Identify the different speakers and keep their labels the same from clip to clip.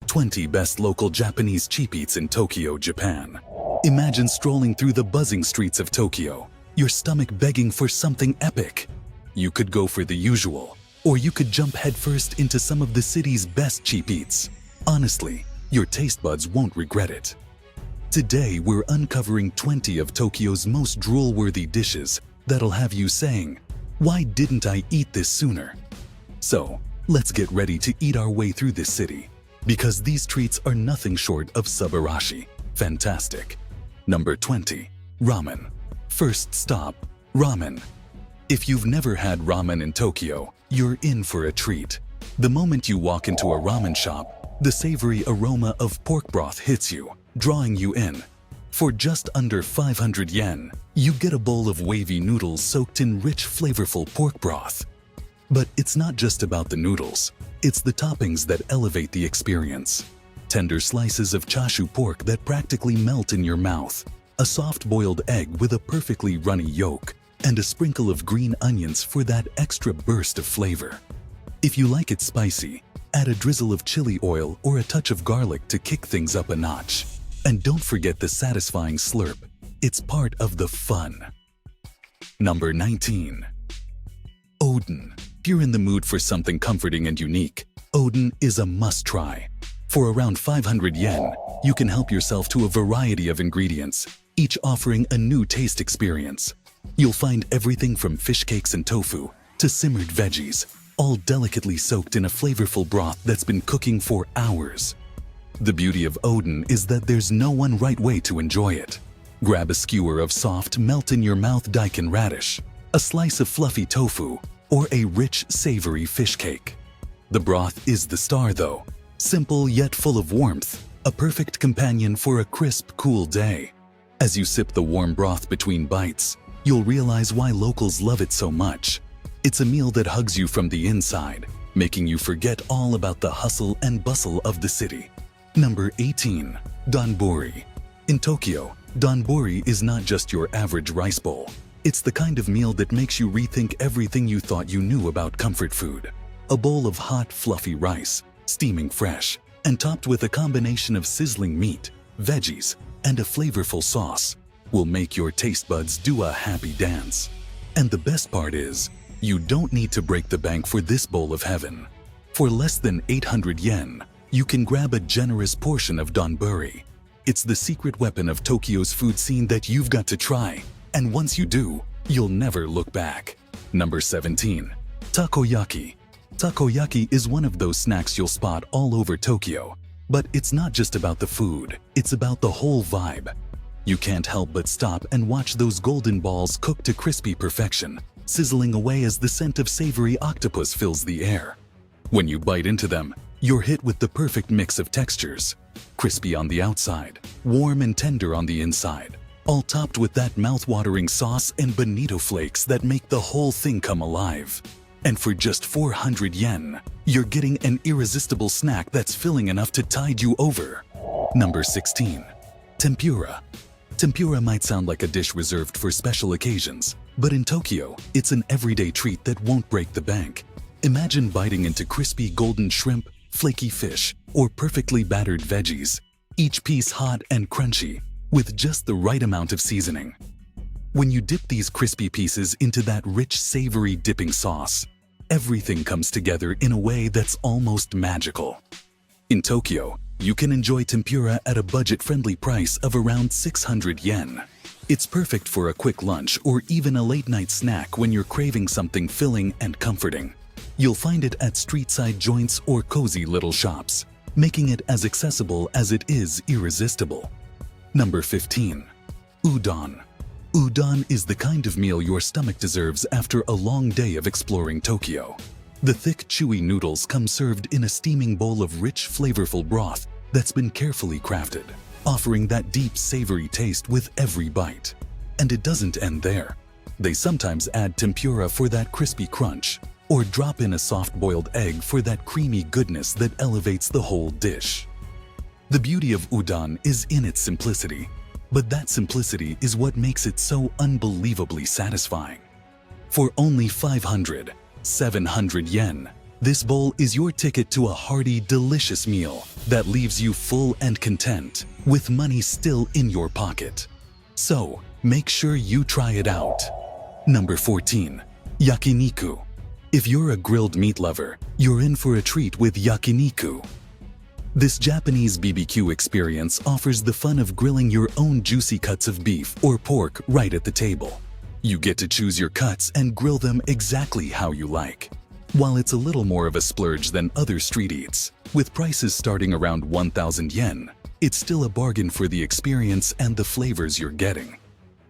Speaker 1: 20 best local Japanese cheap eats in Tokyo, Japan. Imagine strolling through the buzzing streets of Tokyo, your stomach begging for something epic. You could go for the usual, or you could jump headfirst into some of the city's best cheap eats. Honestly, your taste buds won't regret it. Today, we're uncovering 20 of Tokyo's most drool-worthy dishes that'll have you saying, "Why didn't I eat this sooner?" So, let's get ready to eat our way through this city, because these treats are nothing short of subarashii. Fantastic. Number 20. Ramen. First stop, ramen. If you've never had ramen in Tokyo, you're in for a treat. The moment you walk into a ramen shop, the savory aroma of pork broth hits you, drawing you in. For just under 500 yen, you get a bowl of wavy noodles soaked in rich, flavorful pork broth. But it's not just about the noodles, it's the toppings that elevate the experience. Tender slices of chashu pork that practically melt in your mouth, a soft boiled egg with a perfectly runny yolk, and a sprinkle of green onions for that extra burst of flavor. If you like it spicy, add a drizzle of chili oil or a touch of garlic to kick things up a notch. And don't forget the satisfying slurp. It's part of the fun. Number 19. Oden. If you're in the mood for something comforting and unique, Oden is a must-try. For around 500 yen, you can help yourself to a variety of ingredients, each offering a new taste experience. You'll find everything from fish cakes and tofu to simmered veggies, all delicately soaked in a flavorful broth that's been cooking for hours. The beauty of Oden is that there's no one right way to enjoy it. Grab a skewer of soft, melt-in-your-mouth daikon radish, a slice of fluffy tofu, or a rich, savory fish cake. The broth is the star though. Simple yet full of warmth, a perfect companion for a crisp, cool day. As you sip the warm broth between bites, you'll realize why locals love it so much. It's a meal that hugs you from the inside, making you forget all about the hustle and bustle of the city. Number 18. Donburi. In Tokyo, donburi is not just your average rice bowl. It's the kind of meal that makes you rethink everything you thought you knew about comfort food. A bowl of hot, fluffy rice, steaming fresh, and topped with a combination of sizzling meat, veggies, and a flavorful sauce will make your taste buds do a happy dance. And the best part is, you don't need to break the bank for this bowl of heaven. For less than 800 yen, you can grab a generous portion of donburi. It's the secret weapon of Tokyo's food scene that you've got to try, and once you do, you'll never look back. Number 17. Takoyaki. Takoyaki is one of those snacks you'll spot all over Tokyo. But it's not just about the food, it's about the whole vibe. You can't help but stop and watch those golden balls cook to crispy perfection, sizzling away as the scent of savory octopus fills the air. When you bite into them, you're hit with the perfect mix of textures. Crispy on the outside, warm and tender on the inside, all topped with that mouth-watering sauce and bonito flakes that make the whole thing come alive. And for just 400 yen, you're getting an irresistible snack that's filling enough to tide you over. Number 16. Tempura. Tempura might sound like a dish reserved for special occasions, but in Tokyo, it's an everyday treat that won't break the bank. Imagine biting into crispy golden shrimp, flaky fish, or perfectly battered veggies, each piece hot and crunchy, with just the right amount of seasoning. When you dip these crispy pieces into that rich, savory dipping sauce, everything comes together in a way that's almost magical. In Tokyo, you can enjoy tempura at a budget-friendly price of around 600 yen. It's perfect for a quick lunch or even a late-night snack when you're craving something filling and comforting. You'll find it at street-side joints or cozy little shops, making it as accessible as it is irresistible. Number 15. Udon. Udon is the kind of meal your stomach deserves after a long day of exploring Tokyo. The thick, chewy noodles come served in a steaming bowl of rich, flavorful broth that's been carefully crafted, offering that deep, savory taste with every bite. And it doesn't end there. They sometimes add tempura for that crispy crunch, or drop in a soft-boiled egg for that creamy goodness that elevates the whole dish. The beauty of udon is in its simplicity, but that simplicity is what makes it so unbelievably satisfying. For only 500, 700 yen, This bowl is your ticket to a hearty, delicious meal that leaves you full and content, with money still in your pocket. So, make sure you try it out. Number 14. Yakiniku. If you're a grilled meat lover, you're in for a treat with yakiniku. This Japanese BBQ experience offers the fun of grilling your own juicy cuts of beef or pork right at the table. You get to choose your cuts and grill them exactly how you like. While it's a little more of a splurge than other street eats, with prices starting around 1,000 yen, it's still a bargain for the experience and the flavors you're getting.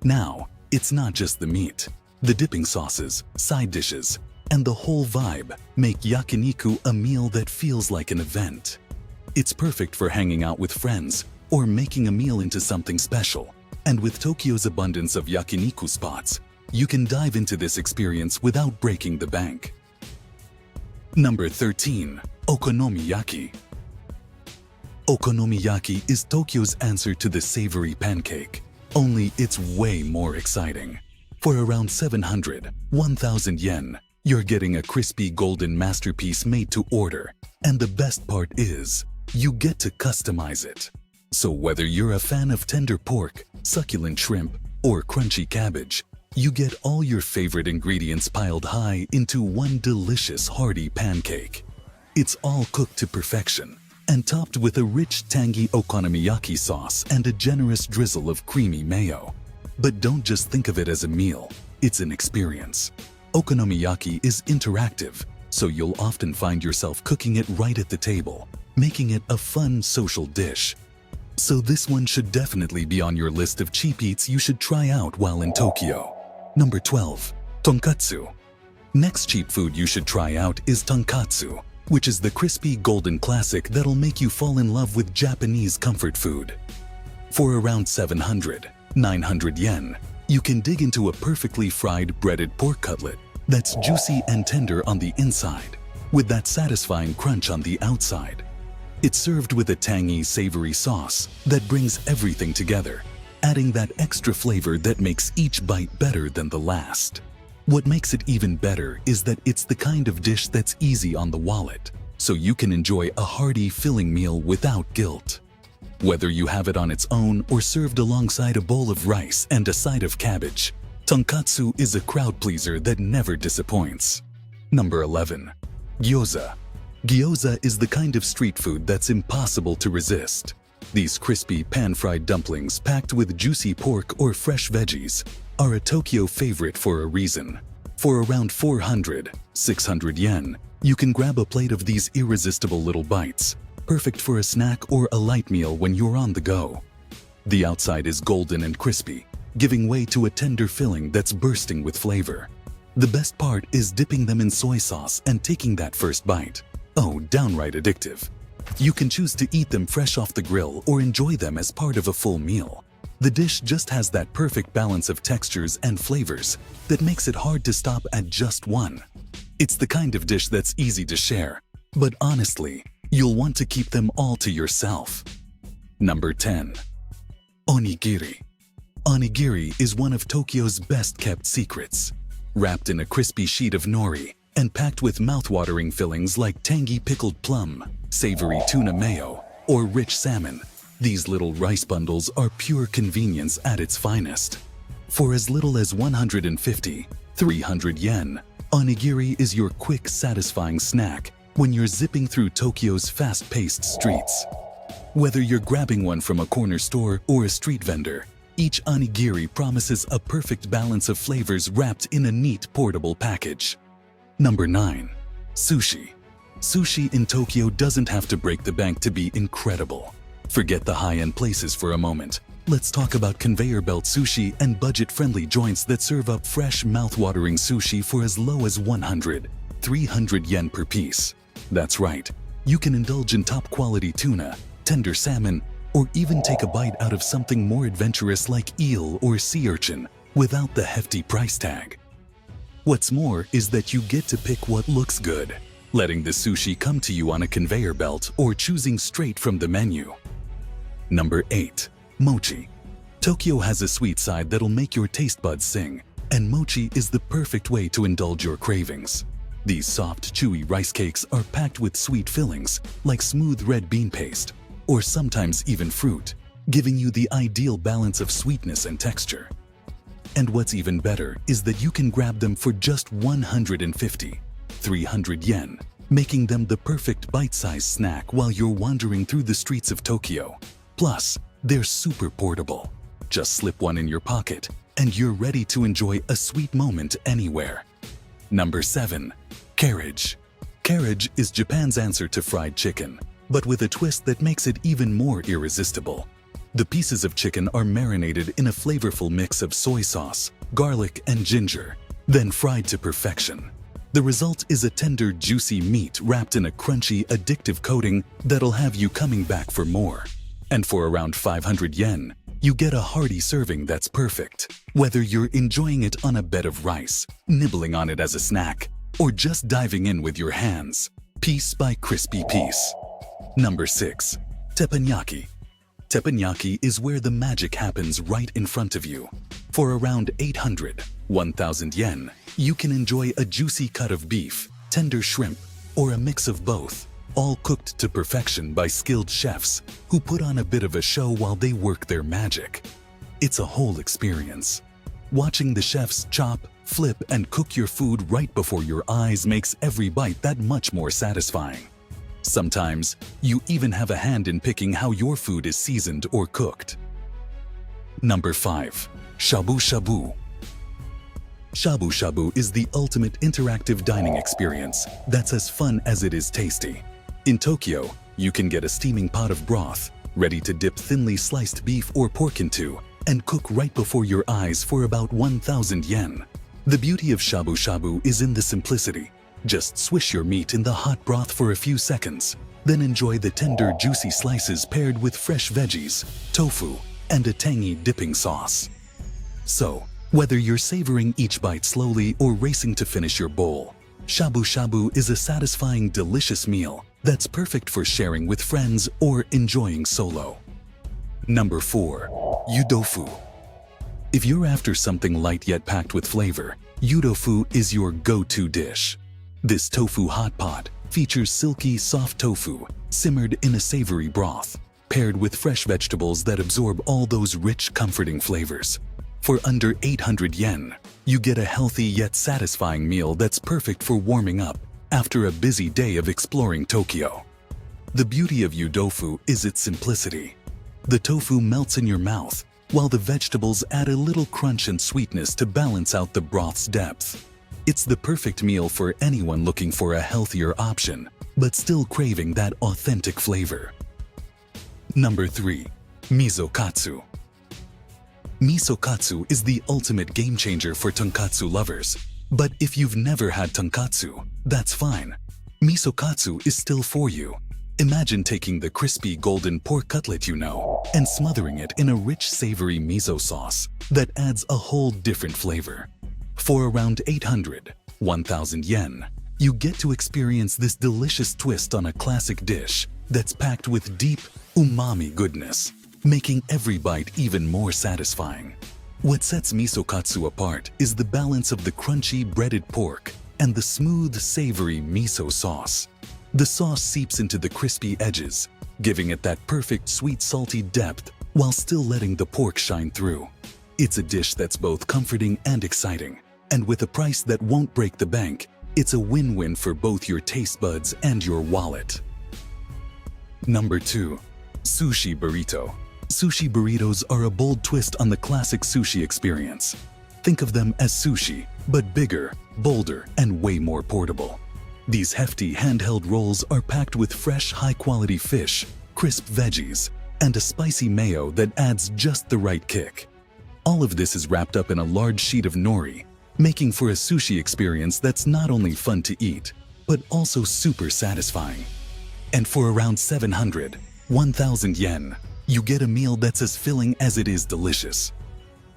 Speaker 1: Now, it's not just the meat. The dipping sauces, side dishes, and the whole vibe make yakiniku a meal that feels like an event. It's perfect for hanging out with friends or making a meal into something special. And with Tokyo's abundance of yakiniku spots, you can dive into this experience without breaking the bank. Number 13. Okonomiyaki. Okonomiyaki is Tokyo's answer to the savory pancake, only it's way more exciting. For around 1,000 yen, you're getting a crispy golden masterpiece made to order. And the best part is, you get to customize it. So whether you're a fan of tender pork, succulent shrimp, or crunchy cabbage, you get all your favorite ingredients piled high into one delicious hearty pancake. It's all cooked to perfection and topped with a rich tangy okonomiyaki sauce and a generous drizzle of creamy mayo. But don't just think of it as a meal, it's an experience. Okonomiyaki is interactive, so you'll often find yourself cooking it right at the table, making it a fun social dish. So this one should definitely be on your list of cheap eats you should try out while in Tokyo. Number 12. Tonkatsu. Next cheap food you should try out is tonkatsu, which is the crispy golden classic that'll make you fall in love with Japanese comfort food. For around 900 yen, you can dig into a perfectly fried breaded pork cutlet that's juicy and tender on the inside, with that satisfying crunch on the outside. It's served with a tangy, savory sauce that brings everything together, adding that extra flavor that makes each bite better than the last. What makes it even better is that it's the kind of dish that's easy on the wallet, so you can enjoy a hearty, filling meal without guilt. Whether you have it on its own or served alongside a bowl of rice and a side of cabbage, tonkatsu is a crowd pleaser that never disappoints. Number 11. Gyoza. Gyoza is the kind of street food that's impossible to resist. These crispy pan-fried dumplings packed with juicy pork or fresh veggies are a Tokyo favorite for a reason. For around 600 yen, you can grab a plate of these irresistible little bites, perfect for a snack or a light meal when you're on the go. The outside is golden and crispy, giving way to a tender filling that's bursting with flavor. The best part is dipping them in soy sauce and taking that first bite. Oh, downright addictive. You can choose to eat them fresh off the grill or enjoy them as part of a full meal. The dish just has that perfect balance of textures and flavors that makes it hard to stop at just one. It's the kind of dish that's easy to share, but honestly, you'll want to keep them all to yourself. Number 10. Onigiri. Onigiri is one of Tokyo's best-kept secrets. Wrapped in a crispy sheet of nori and packed with mouth-watering fillings like tangy pickled plum, savory tuna mayo, or rich salmon, these little rice bundles are pure convenience at its finest. For as little as 300 yen, onigiri is your quick, satisfying snack when you're zipping through Tokyo's fast-paced streets. Whether you're grabbing one from a corner store or a street vendor, each onigiri promises a perfect balance of flavors wrapped in a neat, portable package. Number 9. Sushi. Sushi in Tokyo doesn't have to break the bank to be incredible. Forget the high-end places for a moment. Let's talk about conveyor belt sushi and budget-friendly joints that serve up fresh, mouth-watering sushi for as low as 300 yen per piece. That's right, you can indulge in top-quality tuna, tender salmon, or even take a bite out of something more adventurous like eel or sea urchin without the hefty price tag. What's more is that you get to pick what looks good, letting the sushi come to you on a conveyor belt or choosing straight from the menu. Number 8. Mochi. Tokyo has a sweet side that'll make your taste buds sing, and mochi is the perfect way to indulge your cravings. These soft, chewy rice cakes are packed with sweet fillings like smooth red bean paste, or sometimes even fruit, giving you the ideal balance of sweetness and texture. And what's even better is that you can grab them for just 150, 300 yen, making them the perfect bite-sized snack while you're wandering through the streets of Tokyo. Plus, they're super portable. Just slip one in your pocket, and you're ready to enjoy a sweet moment anywhere. Number 7. Carriage. Carriage is Japan's answer to fried chicken, but with a twist that makes it even more irresistible. The pieces of chicken are marinated in a flavorful mix of soy sauce, garlic, and ginger, then fried to perfection. The result is a tender, juicy meat wrapped in a crunchy, addictive coating that'll have you coming back for more. And for around 500 yen, you get a hearty serving that's perfect. Whether you're enjoying it on a bed of rice, nibbling on it as a snack, or just diving in with your hands, piece by crispy piece. Number 6. Teppanyaki. Teppanyaki is where the magic happens right in front of you. For around 800, 1,000 yen, you can enjoy a juicy cut of beef, tender shrimp, or a mix of both, all cooked to perfection by skilled chefs who put on a bit of a show while they work their magic. It's a whole experience. Watching the chefs chop, flip, and cook your food right before your eyes makes every bite that much more satisfying. Sometimes, you even have a hand in picking how your food is seasoned or cooked. Number 5. Shabu shabu. Shabu shabu is the ultimate interactive dining experience that's as fun as it is tasty. In Tokyo, you can get a steaming pot of broth, ready to dip thinly sliced beef or pork into, and cook right before your eyes for about 1,000 yen. The beauty of shabu shabu is in the simplicity. Just swish your meat in the hot broth for a few seconds, then enjoy the tender, juicy slices paired with fresh veggies, tofu, and a tangy dipping sauce. So, whether you're savoring each bite slowly or racing to finish your bowl, shabu shabu is a satisfying, delicious meal that's perfect for sharing with friends or enjoying solo. Number 4. Yudofu. If you're after something light yet packed with flavor, yudofu is your go-to dish. This tofu hot pot features silky, soft tofu simmered in a savory broth, paired with fresh vegetables that absorb all those rich, comforting flavors. For under 800 yen, you get a healthy yet satisfying meal that's perfect for warming up after a busy day of exploring Tokyo. The beauty of yudofu is its simplicity. The tofu melts in your mouth, while the vegetables add a little crunch and sweetness to balance out the broth's depth. It's the perfect meal for anyone looking for a healthier option, but still craving that authentic flavor. Number 3. Miso katsu. Miso katsu is the ultimate game changer for tonkatsu lovers. But if you've never had tonkatsu, that's fine. Miso katsu is still for you. Imagine taking the crispy golden pork cutlet you know and smothering it in a rich savory miso sauce that adds a whole different flavor. For around 800, 1,000 yen, you get to experience this delicious twist on a classic dish that's packed with deep umami goodness, making every bite even more satisfying. What sets miso katsu apart is the balance of the crunchy breaded pork and the smooth, savory miso sauce. The sauce seeps into the crispy edges, giving it that perfect sweet, salty depth while still letting the pork shine through. It's a dish that's both comforting and exciting, and with a price that won't break the bank, it's a win-win for both your taste buds and your wallet. Number 2. Sushi burrito. Sushi burritos are a bold twist on the classic sushi experience. Think of them as sushi, but bigger, bolder, and way more portable. These hefty handheld rolls are packed with fresh, high-quality fish, crisp veggies, and a spicy mayo that adds just the right kick. All of this is wrapped up in a large sheet of nori, making for a sushi experience that's not only fun to eat, but also super satisfying. And for around 700, 1,000 yen, you get a meal that's as filling as it is delicious.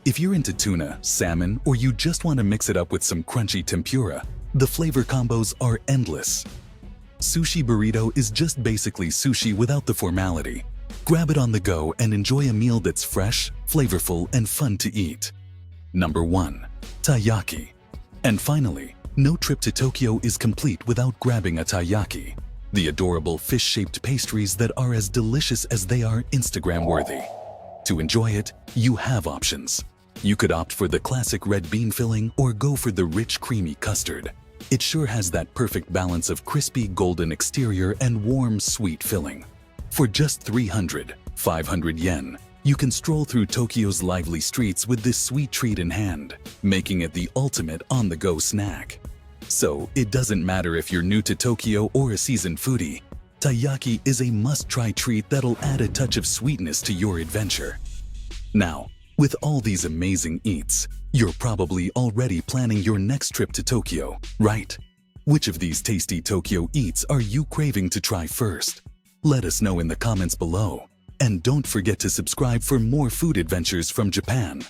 Speaker 1: If you're into tuna, salmon, or you just want to mix it up with some crunchy tempura, the flavor combos are endless. Sushi burrito is just basically sushi without the formality. Grab it on the go and enjoy a meal that's fresh, flavorful, and fun to eat. Number 1. Taiyaki. And finally, No trip to Tokyo is complete without grabbing a taiyaki, the adorable fish-shaped pastries that are as delicious as they are Instagram-worthy. To enjoy it, you have options. You could opt for the classic red bean filling or go for the rich, creamy custard. It sure has that perfect balance of crispy golden exterior and warm, sweet filling. For just 500 yen, you can stroll through Tokyo's lively streets with this sweet treat in hand, making it the ultimate on-the-go snack. So, it doesn't matter if you're new to Tokyo or a seasoned foodie, taiyaki is a must-try treat that'll add a touch of sweetness to your adventure. Now, with all these amazing eats, you're probably already planning your next trip to Tokyo, right? Which of these tasty Tokyo eats are you craving to try first? Let us know in the comments below. And don't forget to subscribe for more food adventures from Japan.